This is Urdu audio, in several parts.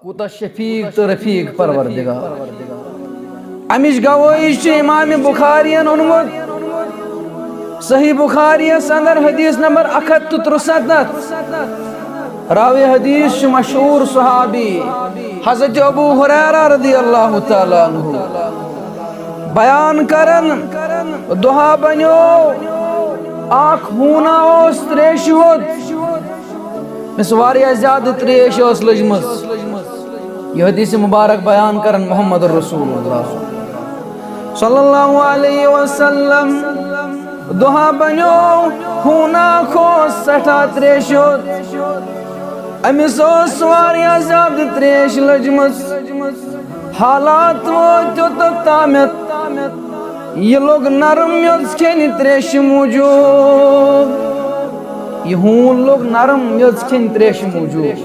کوتا شفیق تو رفیق پروردگار امش گوائش امام بخاری انمت صحیح بخاری اندر حدیث نمبر 163 راوی حدیث مشہور صحابی حضرت ابو ہریرہ رضی اللہ تعالیٰ عنہ بیان کرن دہا بنیو آنکھ ہونا اس تریش ہوت اس واریہ زیادہ تریش اس لجمز یہ حدیث مبارک بیان کرن محمد الرسول اللہ صلی اللہ علیہ وسلم دہا بنیو ہونا کھو سٹھا تریش ہوت امیس اس واریہ زیادہ تریش لجمز حالات وہ تامت یہ لوگ نرم میز کھینی تریش موجود یہ ہون لوگ نرم میز کھینی تریش موجود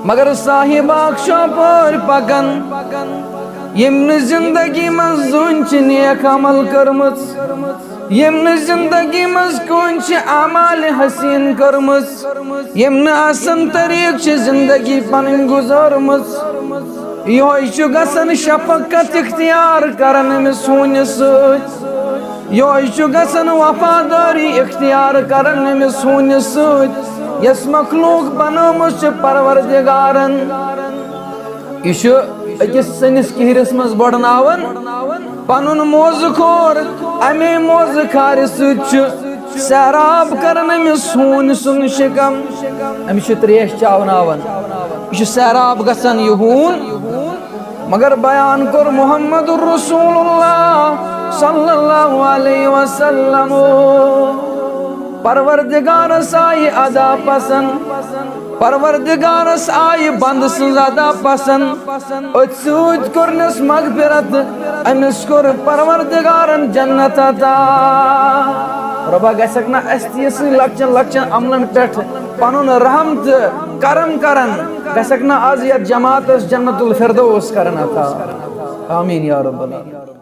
مگر صاحب آکشا پر پکن یمن زندگی من زونچ نیک عمل کرمز یمن زندگی مز کونچ اعمال حسین کرمز یمن آسن طریق چھ زندگی پنن گزارمز یہ گسن شفقت اختیار کرن میں سون سوچ یہ گسن وفاداری اختیار کرن میں سون سوچ یس مخلوق بنومس پروردگارن یہ اکس سنس کہرس مز بڑناون پنن موز کھور امی موز کھار سچ سیراب کرن میں سون سن شکم امی تریش چاوناون یہ سیراب گسن یہون مگر بیان کر محمد الرسول اللہ صلی اللہ علیہ وسلم پروردگارس آئی ادا پسند پروردگارس آئی بند سن ادا پسند اتسود کرنس مغفرت امس کر پروردگارن جنت عطا ربا گسکنا استیس لکچن لکچن عملن پیٹھ پنن رحمت کرم کرن گسکنا آزیت جماعت جنت الفردوس کرن عطا آمین یا رب العالمین.